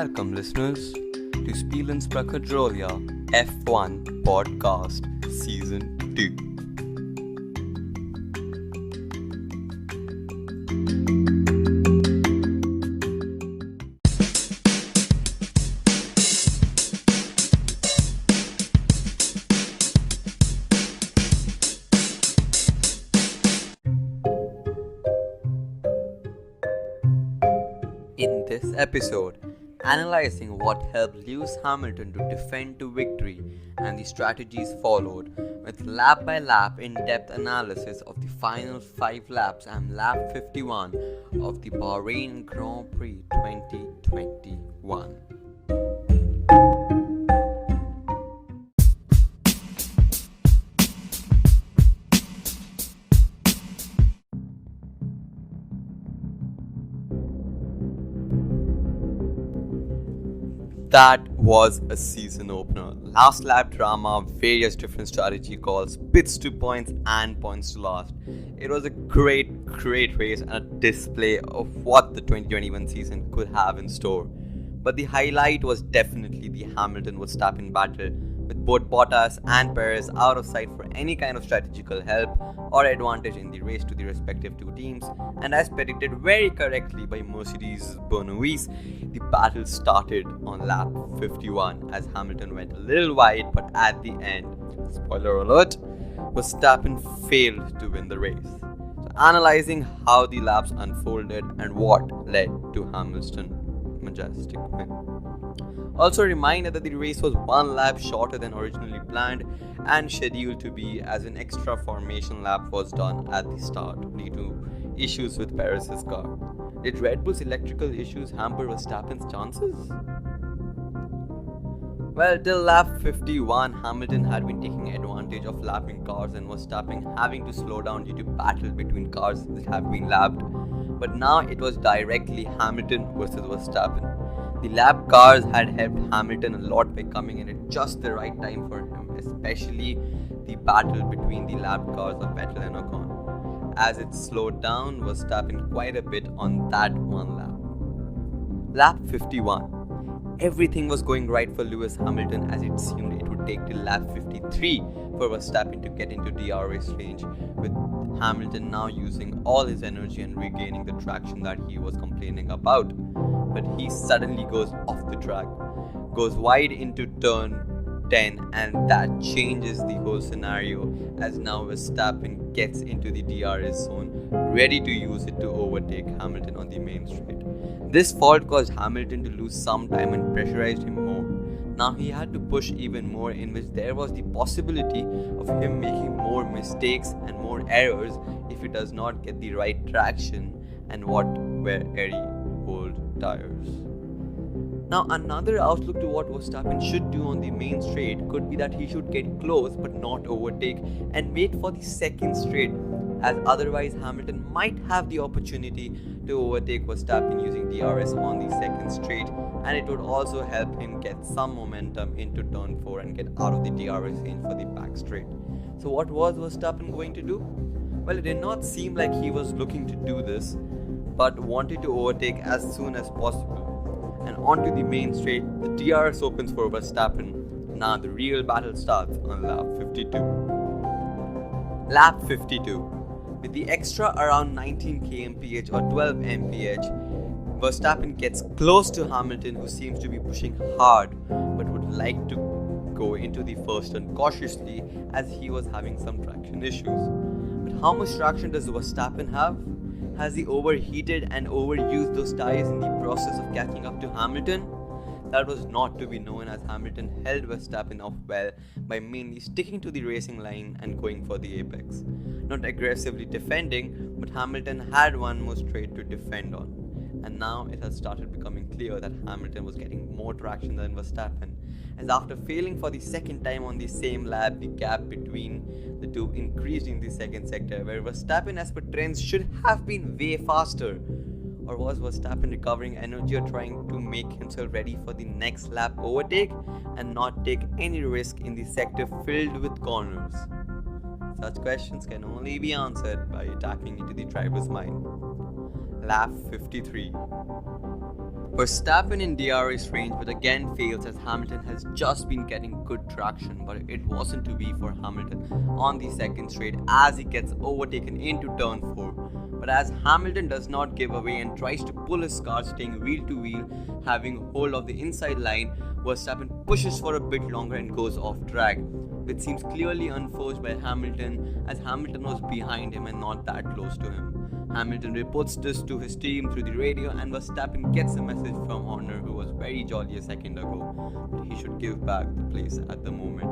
Welcome, listeners, to Spielens Prakhar Drolia F1 Podcast Season 2. In this episode, analyzing what helped Lewis Hamilton to defend to victory and the strategies followed, with lap by lap in-depth analysis of the final 5 laps and lap 51 of the Bahrain Grand Prix 2021. That was a season opener. Last lap drama, various different strategy calls, pits to points and points to last. It was a great race and a display of what the 2021 season could have in store. But the highlight was definitely the Hamilton-Verstappen battle, with both Bottas and Perez out of sight for any kind of strategical help or advantage in the race to the respective two teams, and as predicted very correctly by Mercedes Bono Huis, the battle started on lap 51 as Hamilton went a little wide, but at the end, spoiler alert, Verstappen failed to win the race. So analysing how the laps unfolded and what led to Hamilton's majestic win. Also a reminder that the race was 1 lap shorter than originally planned and scheduled to be, as an extra formation lap was done at the start due to issues with Perez's car. Did Red Bull's electrical issues hamper Verstappen's chances? Well, till lap 51, Hamilton had been taking advantage of lapping cars and Verstappen having to slow down due to battle between cars that have been lapped. But now it was directly Hamilton versus Verstappen. The lap cars had helped Hamilton a lot by coming in at just the right time for him, especially the battle between the lap cars of Vettel and Ocon, as it slowed down Verstappen quite a bit on that one lap. Lap 51. Everything was going right for Lewis Hamilton, as it seemed it would take till lap 53 for Verstappen to get into DRS range, with Hamilton now using all his energy and regaining the traction that he was complaining about. But he suddenly goes off the track, goes wide into turn 10, and that changes the whole scenario, as now Verstappen gets into the DRS zone, ready to use it to overtake Hamilton on the main straight. This fault caused Hamilton to lose some time and pressurized him more. Now he had to push even more, in which there was the possibility of him making more mistakes and more errors if he does not get the right traction and what were airy old tires. Now another outlook to what Verstappen should do on the main straight could be that he should get close but not overtake and wait for the second straight, as otherwise Hamilton might have the opportunity to overtake Verstappen using DRS on the second straight, and it would also help him get some momentum into turn 4 and get out of the DRS range for the back straight. So what was Verstappen going to do? Well, it did not seem like he was looking to do this, but wanted to overtake as soon as possible. And onto the main straight, the DRS opens for Verstappen. Now the real battle starts on lap 52. Lap 52. With the extra around 19 kmph or 12 mph, Verstappen gets close to Hamilton, who seems to be pushing hard but would like to go into the first turn cautiously, as he was having some traction issues. But how much traction does Verstappen have? Has he overheated and overused those tires in the process of catching up to Hamilton? That was not to be known, as Hamilton held Verstappen off well by mainly sticking to the racing line and going for the apex. Not aggressively defending, but Hamilton had one more straight to defend on. And now it has started becoming clear that Hamilton was getting more traction than Verstappen, as after failing for the second time on the same lap, the gap between the two increased in the second sector, where Verstappen, as per trends, should have been way faster. Or was Verstappen recovering energy or trying to make himself ready for the next lap overtake and not take any risk in the sector filled with corners? Such questions can only be answered by tapping into the driver's mind. Lap 53. Verstappen in DRS range but again fails as Hamilton has just been getting good traction, but it wasn't to be for Hamilton on the second straight as he gets overtaken into turn 4. But as Hamilton does not give away and tries to pull his car staying wheel to wheel, having hold of the inside line, Verstappen pushes for a bit longer and goes off track, which seems clearly unforced by Hamilton as Hamilton was behind him and not that close to him. Hamilton reports this to his team through the radio and Verstappen gets a message from Horner, who was very jolly a second ago, that he should give back the place at the moment.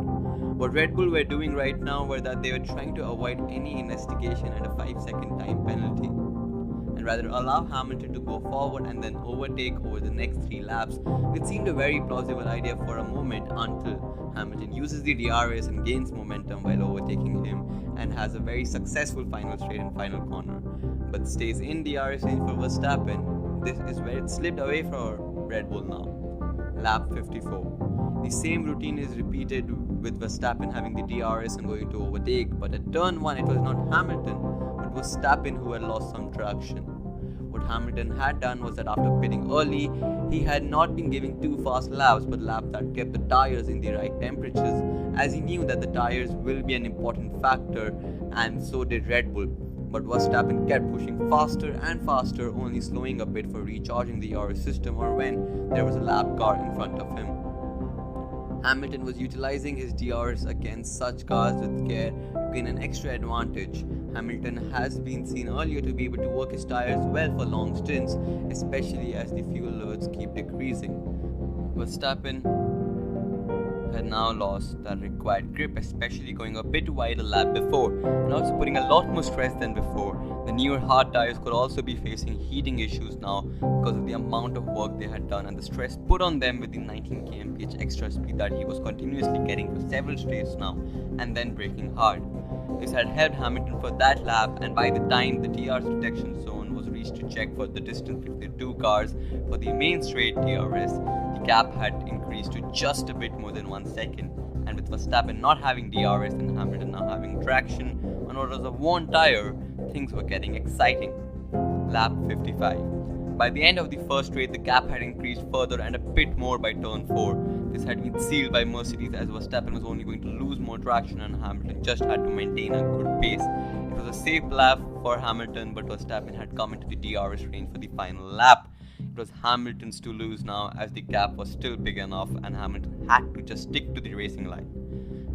What Red Bull were doing right now were that they were trying to avoid any investigation and a 5-second time penalty, and rather allow Hamilton to go forward and then overtake over the next 3 laps, which seemed a very plausible idea for a moment until Hamilton uses the DRS and gains momentum while overtaking him and has a very successful final straight and final corner, but stays in DRS range for Verstappen. This is where it slipped away for Red Bull now. Lap 54. The same routine is repeated with Verstappen having the DRS and going to overtake, but at turn 1 it was not Hamilton but Verstappen who had lost some traction. What Hamilton had done was that after pitting early, he had not been giving too fast laps but laps that kept the tires in the right temperatures, as he knew that the tires will be an important factor, and so did Red Bull. But Verstappen kept pushing faster and faster, only slowing a bit for recharging the DRS system or when there was a lap car in front of him. Hamilton was utilizing his DRS against such cars with care to gain an extra advantage. Hamilton has been seen earlier to be able to work his tires well for long stints, especially as the fuel loads keep decreasing. Verstappen had now lost that required grip, especially going a bit wider lap before, and also putting a lot more stress than before. The newer hard tires could also be facing heating issues now because of the amount of work they had done and the stress put on them with the 19 kmph extra speed that he was continuously getting for several straights now and then braking hard. This had helped Hamilton for that lap, and by the time the DRS protection zone was reached to check for the distance between the two cars for the main straight DRS, the gap had increased to just a bit more than 1 second, and with Verstappen not having DRS and Hamilton now having traction on what was a worn tire, things were getting exciting. Lap 55. By the end of the first straight, the gap had increased further and a bit more by turn 4. This had been sealed by Mercedes as Verstappen was only going to lose more traction and Hamilton just had to maintain a good pace. It was a safe lap for Hamilton, but Verstappen had come into the DRS range for the final lap. It was Hamilton's to lose now as the gap was still big enough and Hamilton had to just stick to the racing line.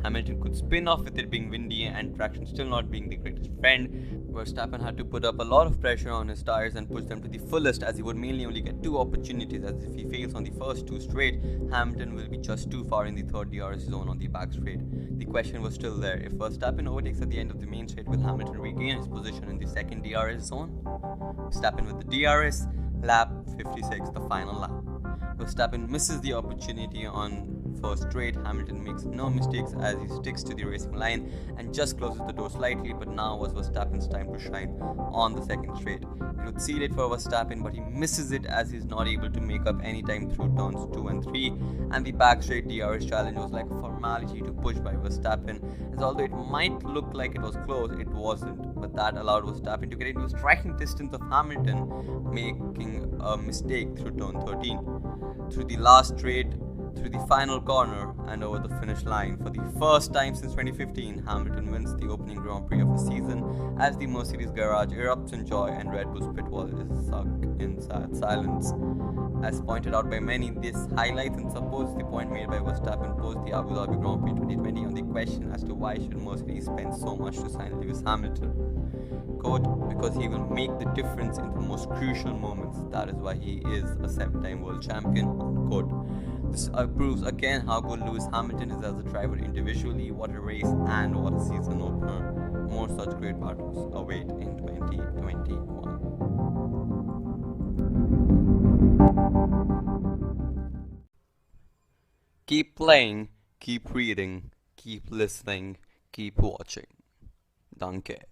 Hamilton could spin off with it being windy and traction still not being the greatest friend. Verstappen had to put up a lot of pressure on his tires and push them to the fullest, as he would mainly only get 2 opportunities, as if he fails on the first 2 straight, Hamilton will be just too far in the third DRS zone on the back straight. The question was still there: if Verstappen overtakes at the end of the main straight, will Hamilton regain his position in the second DRS zone? Verstappen with the DRS. Lap 56, the final lap. Verstappen misses the opportunity on first straight. Hamilton makes no mistakes as he sticks to the racing line and just closes the door slightly, but now was Verstappen's time to shine on the second straight. It would seal it for Verstappen, but he misses it as he's not able to make up any time through turns 2 and 3, and the back straight DRS challenge was like a formality to push by Verstappen, as although it might look like it was close, it wasn't, but that allowed Verstappen to get into striking distance of Hamilton, making a mistake through turn 13. Through the last straight, through the final corner and over the finish line. For the first time since 2015, Hamilton wins the opening Grand Prix of the season as the Mercedes garage erupts in joy and Red Bull's pit wall is sunk in sad silence. As pointed out by many, this highlights and supports the point made by Verstappen post the Abu Dhabi Grand Prix 2020 on the question as to why should Mercedes spend so much to sign Lewis Hamilton. Quote, because he will make the difference in the most crucial moments. That is why he is a 7-time world champion. Unquote. This proves again how good Lewis Hamilton is as a driver individually. What a race and what a season opener. More such great battles await in 2021. Keep playing, keep reading, keep listening, keep watching. Danke.